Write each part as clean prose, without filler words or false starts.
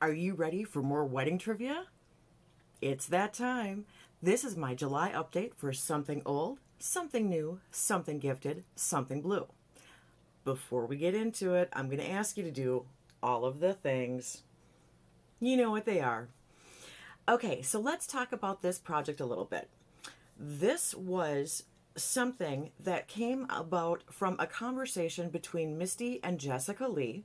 Are you ready for more wedding trivia? It's that time. This is my July update for something old, something new, something gifted, something blue. Before we get into it, I'm going to ask you to do all of the things. You know what they are. Okay, so let's talk about this project a little bit. This was something that came about from a conversation between Misty and Jessica Lee.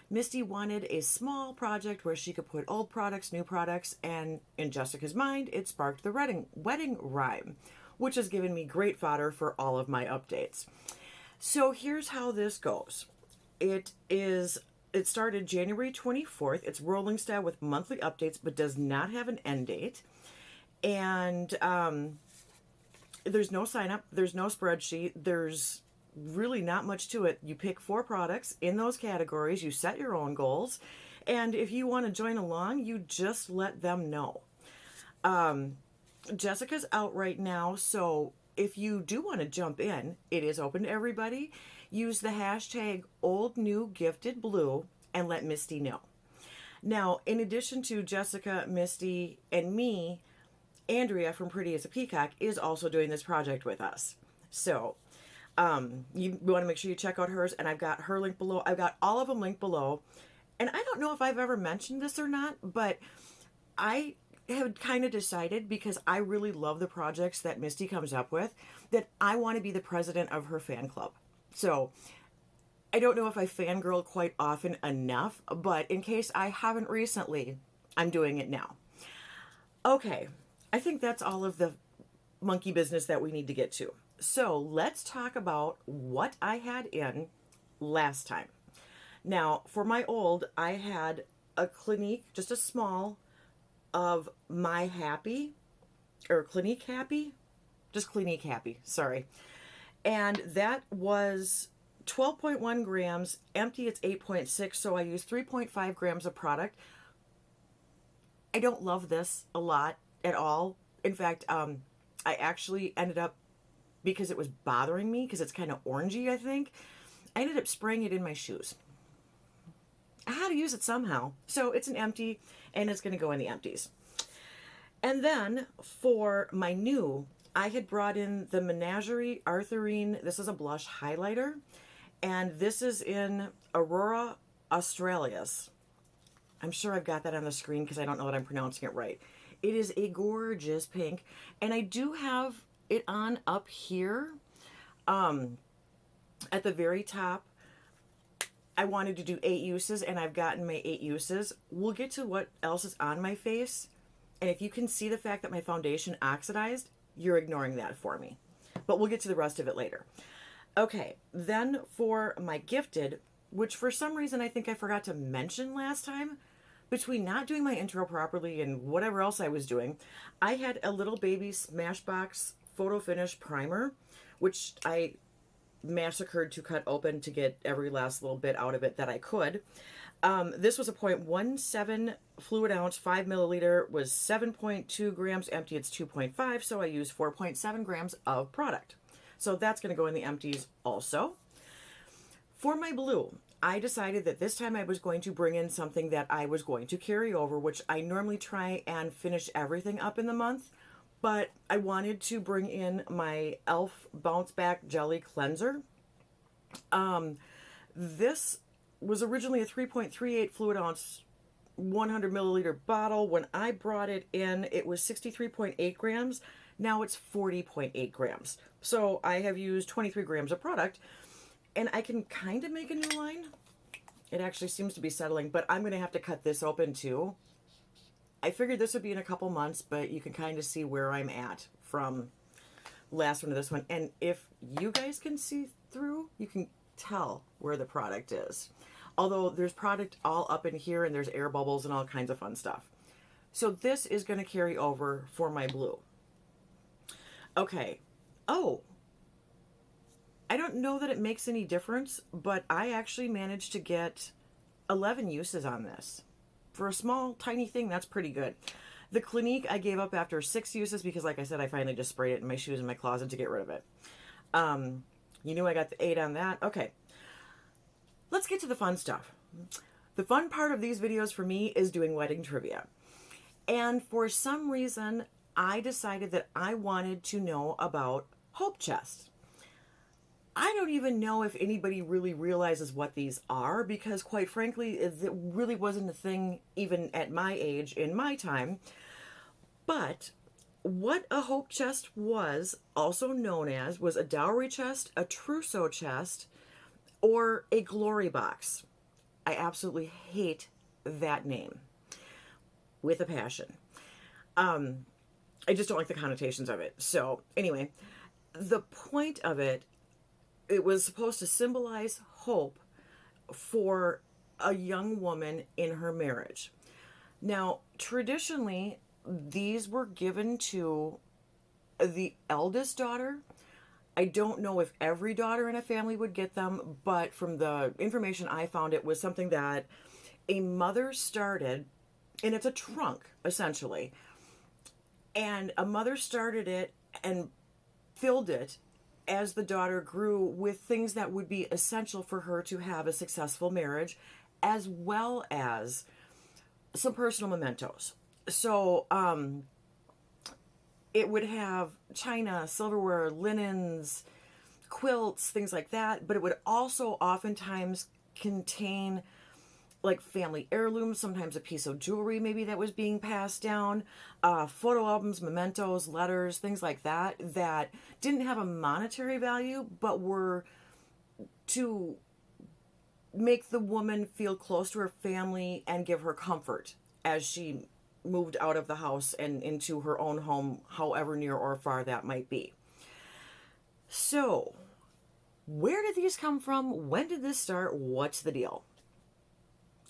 Misty wanted a small project where she could put old products, new products, and in Jessica's mind, it sparked the wedding rhyme, which has given me great fodder for all of my updates. So here's how this goes. It started January 24th. It's rolling style with monthly updates, but does not have an end date. And there's no sign up, there's no spreadsheet, there's really not much to it. You pick 4 products in those categories, you set your own goals, and if you want to join along, you just let them know. Jessica's out right now, so if you do want to jump in, it is open to everybody. Use the hashtag #OldNewGiftedBlue and let Misty know. Now, in addition to Jessica, Misty, and me, Andrea from Pretty as a Peacock is also doing this project with us. So you want to make sure you check out hers, and I've got her link below. I've got all of them linked below. And I don't know if I've ever mentioned this or not, but I have kind of decided, because I really love the projects that Misty comes up with, that I want to be the president of her fan club. So I don't know if I fangirl quite often enough, but in case I haven't recently, I'm doing it now. Okay, I think that's all of the monkey business that we need to get to. So let's talk about what I had in last time. Now, for my old, I had a Clinique, just a small, of My Happy, or Clinique Happy, just Clinique Happy, sorry. And that was 12.1 grams, empty it's 8.6, so I used 3.5 grams of product. I don't love this a lot at all. In fact, I actually ended up, because it was bothering me, because it's kind of orangey, I think, I ended up spraying it in my shoes. I had to use it somehow. So it's an empty, and it's going to go in the empties. And then for my new, I had brought in the Menagerie Arthurine. This is a blush highlighter, and this is in Aurora Australis. I'm sure I've got that on the screen because I don't know that I'm pronouncing it right. It is a gorgeous pink, and I do have it on up here at the very top. I wanted to do 8 uses, and I've gotten my 8 uses. We'll get to what else is on my face, and if you can see the fact that my foundation oxidized, you're ignoring that for me. But we'll get to the rest of it later. Okay, then for my gifted, which for some reason I think I forgot to mention last time, between not doing my intro properly and whatever else I was doing, I had a little baby Smashbox photo finish primer, which I massacred to cut open to get every last little bit out of it that I could. This was a 0.17 fluid ounce, 5 milliliter, was 7.2 grams, empty it's 2.5, so I used 4.7 grams of product. So that's going to go in the empties also. For my blue, I decided that this time I was going to bring in something that I was going to carry over, which I normally try and finish everything up in the month, but I wanted to bring in my e.l.f. Bounce Back Jelly Cleanser. This was originally a 3.38 fluid ounce, 100 milliliter bottle. When I brought it in, it was 63.8 grams. Now it's 40.8 grams. So I have used 23 grams of product, and I can kind of make a new line. It actually seems to be settling, but I'm going to have to cut this open too. I figured this would be in a couple months, but you can kind of see where I'm at from last one to this one. And if you guys can see through, you can tell where the product is. Although there's product all up in here, and there's air bubbles and all kinds of fun stuff. So this is going to carry over for my blue. Okay. Oh, I don't know that it makes any difference, but I actually managed to get 11 uses on this. For a small, tiny thing, that's pretty good. The Clinique I gave up after 6 uses because, like I said, I finally just sprayed it in my shoes in my closet to get rid of it. You knew I got the 8 on that. Okay. Let's get to the fun stuff. The fun part of these videos for me is doing wedding trivia. And for some reason, I decided that I wanted to know about hope chests. I don't even know if anybody really realizes what these are because, quite frankly, it really wasn't a thing even at my age in my time. But what a hope chest was, also known as, was a dowry chest, a trousseau chest, or a glory box. I absolutely hate that name with a passion. I just don't like the connotations of it. So, anyway, the point of it, it was supposed to symbolize hope for a young woman in her marriage. Now, traditionally, these were given to the eldest daughter. I don't know if every daughter in a family would get them, but from the information I found, it was something that a mother started, and it's a trunk, essentially. And a mother started it and filled it as the daughter grew with things that would be essential for her to have a successful marriage, as well as some personal mementos. So, it would have china, silverware, linens, quilts, things like that, but it would also oftentimes contain like family heirlooms, sometimes a piece of jewelry maybe that was being passed down, photo albums, mementos, letters, things like that, that didn't have a monetary value, but were to make the woman feel close to her family and give her comfort as she moved out of the house and into her own home, however near or far that might be. So, where did these come from? When did this start? What's the deal?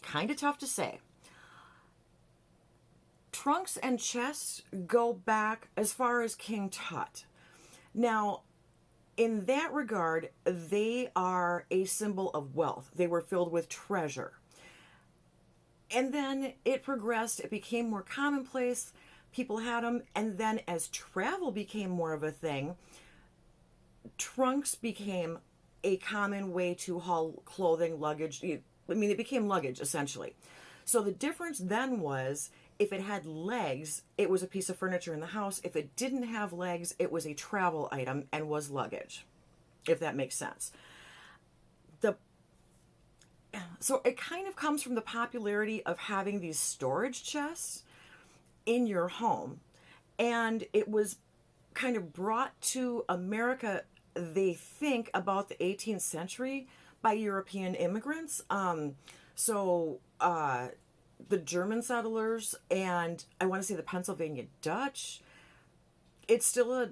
Kind of tough to say. Trunks and chests go back as far as King Tut. Now, in that regard, they are a symbol of wealth. They were filled with treasure. And then it progressed, it became more commonplace, people had them, and then as travel became more of a thing, trunks became a common way to haul clothing, luggage. I mean, it became luggage, essentially. So the difference then was, if it had legs, it was a piece of furniture in the house. If it didn't have legs, it was a travel item and was luggage, if that makes sense. So it kind of comes from the popularity of having these storage chests in your home. And it was kind of brought to America, they think, about the 18th century by European immigrants. The German settlers, and I want to say the Pennsylvania Dutch. It's still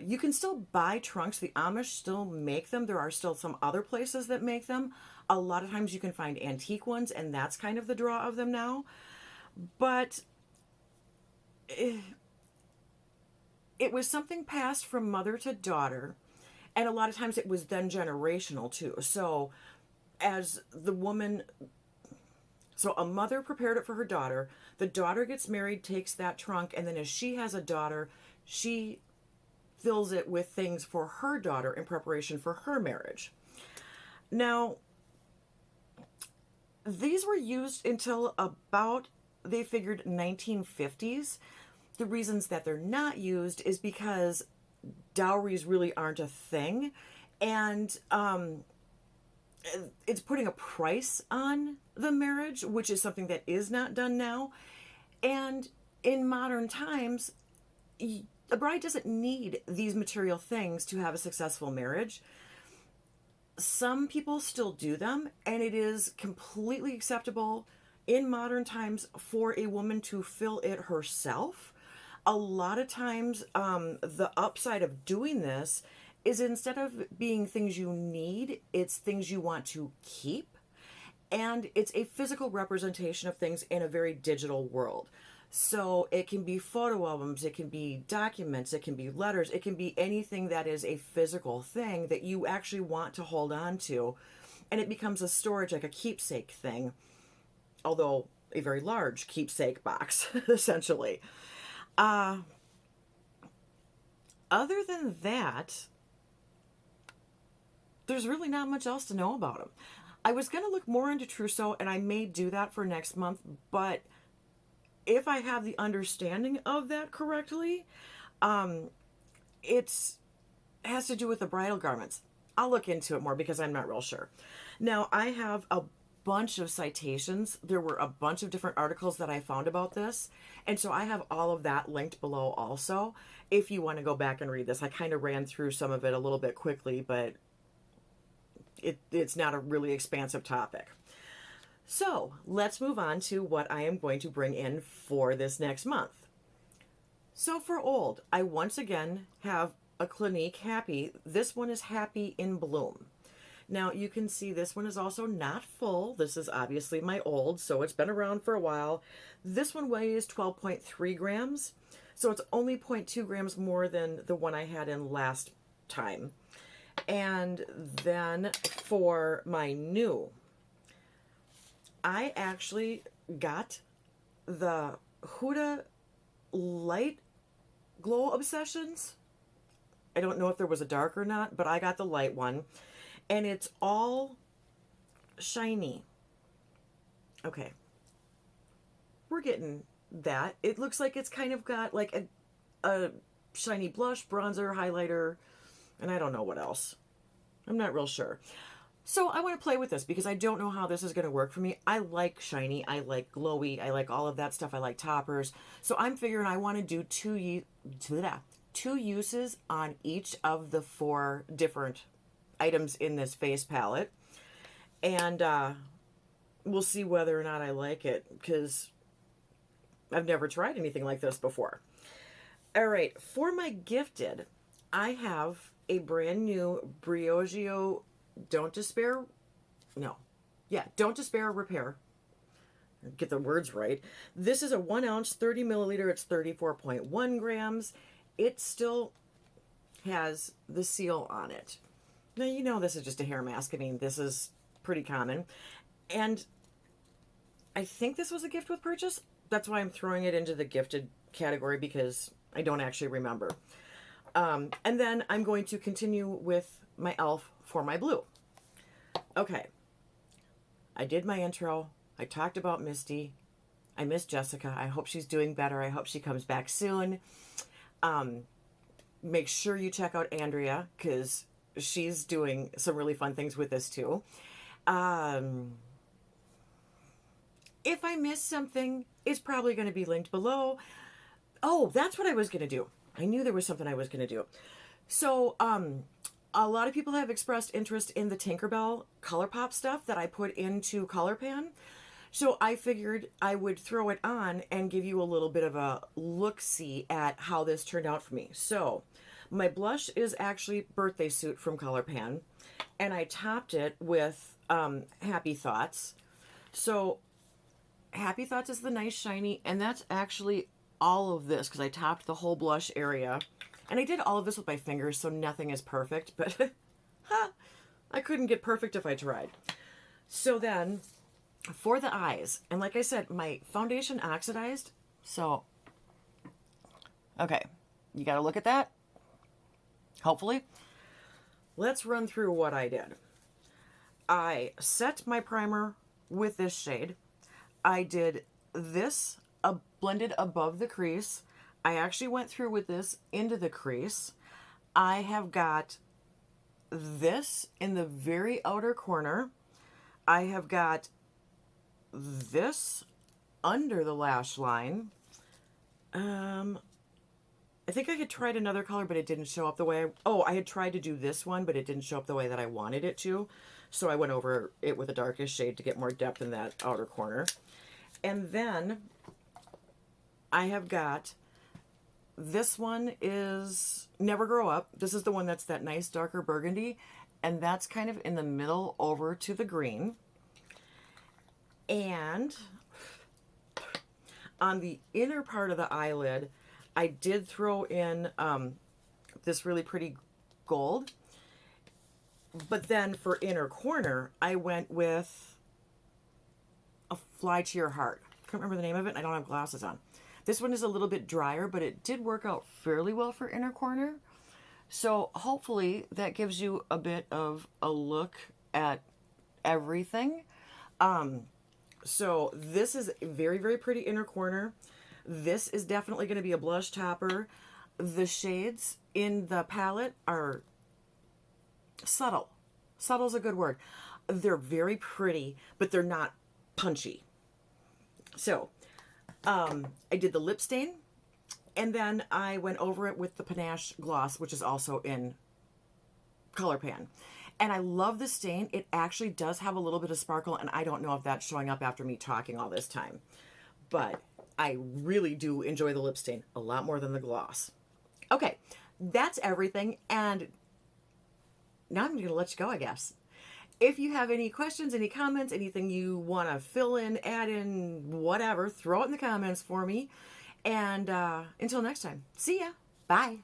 you can still buy trunks. The Amish still make them. There are still some other places that make them. A lot of times you can find antique ones, and that's kind of the draw of them now. But it was something passed from mother to daughter, and a lot of times it was then generational too. So as the woman, so a mother prepared it for her daughter, the daughter gets married, takes that trunk, and then as she has a daughter, she fills it with things for her daughter in preparation for her marriage. Now, these were used until about, they figured, 1950s. The reasons that they're not used is because dowries really aren't a thing, and it's putting a price on the marriage, which is something that is not done now. And in modern times, a bride doesn't need these material things to have a successful marriage. Some people still do them, and it is completely acceptable in modern times for a woman to fill it herself. A lot of times, the upside of doing this is, instead of being things you need, it's things you want to keep. And it's a physical representation of things in a very digital world. So it can be photo albums, it can be documents, it can be letters, it can be anything that is a physical thing that you actually want to hold on to. And it becomes a storage, like a keepsake thing, although a very large keepsake box, essentially. Other than that, there's really not much else to know about them. I was going to look more into trousseau, and I may do that for next month, but if I have the understanding of that correctly, it's has to do with the bridal garments. I'll look into it more because I'm not real sure. Now, I have a bunch of citations. There were a bunch of different articles that I found about this. And so I have all of that linked below also. If you want to go back and read this, I kind of ran through some of it a little bit quickly, but it's not a really expansive topic. So let's move on to what I am going to bring in for this next month. So for old, I once again have a Clinique Happy. This one is Happy in Bloom. Now you can see this one is also not full. This is obviously my old, so it's been around for a while. This one weighs 12.3 grams, so it's only 0.2 grams more than the one I had in last time. And then for my new, I actually got the Huda Light Glow Obsessions. I don't know if there was a dark or not, but I got the light one. And it's all shiny. Okay. We're getting that. It looks like it's kind of got like a shiny blush, bronzer, highlighter, and I don't know what else. I'm not real sure. So I want to play with this because I don't know how this is going to work for me. I like shiny. I like glowy. I like all of that stuff. I like toppers. So I'm figuring I want to do two uses on each of the 4 different items in this face palette. And we'll see whether or not I like it because I've never tried anything like this before. All right, for my gifted, I have a brand new Briogeo Don't Despair Repair. Get the words right. This is a 1 ounce, 30 milliliter. It's 34.1 grams. It still has the seal on it. Now, you know this is just a hair mask. I mean, this is pretty common. And I think this was a gift with purchase. That's why I'm throwing it into the gifted category because I don't actually remember. And then I'm going to continue with my e.l.f. for my blue. Okay. I did my intro. I talked about Misty. I miss Jessica. I hope she's doing better. I hope she comes back soon. Make sure you check out Andrea because she's doing some really fun things with this too. If I miss something, it's probably going to be linked below. Oh, that's what I was going to do. I knew there was something I was going to do. So, a lot of people have expressed interest in the Tinkerbell ColourPop stuff that I put into ColorPan. So I figured I would throw it on and give you a little bit of a look-see at how this turned out for me. So my blush is actually Birthday Suit from ColorPan, and I topped it with Happy Thoughts. So Happy Thoughts is the nice shiny, and that's actually all of this because I topped the whole blush area. And I did all of this with my fingers, so nothing is perfect, but I couldn't get perfect if I tried. So then, for the eyes, and like I said, my foundation oxidized, so, okay, you got to look at that, hopefully. Let's run through what I did. I set my primer with this shade. I did this blended above the crease. I actually went through with this into the crease. I have got this in the very outer corner. I have got this under the lash line. I think I had tried another color, but it didn't show up the way I had tried to do this one, but it didn't show up the way that I wanted it to. So I went over it with a darkest shade to get more depth in that outer corner. And then I have got, this one is Never Grow Up. This is the one that's that nice darker burgundy, and that's kind of in the middle over to the green. And on the inner part of the eyelid, I did throw in this really pretty gold. But then for inner corner, I went with a Fly to Your Heart. I can't remember the name of it, and I don't have glasses on. This one is a little bit drier, but it did work out fairly well for inner corner. So hopefully that gives you a bit of a look at everything. So this is very, very pretty inner corner. This is definitely going to be a blush topper. The shades in the palette are subtle. Subtle is a good word. They're very pretty, but they're not punchy. So I did the lip stain, and then I went over it with the Panache gloss, which is also in Color Pan. And I love the stain. It actually does have a little bit of sparkle, and I don't know if that's showing up after me talking all this time. But I really do enjoy the lip stain a lot more than the gloss. Okay, that's everything. And now I'm going to let you go, I guess. If you have any questions, any comments, anything you want to fill in, add in, whatever, throw it in the comments for me. And until next time, see ya. Bye.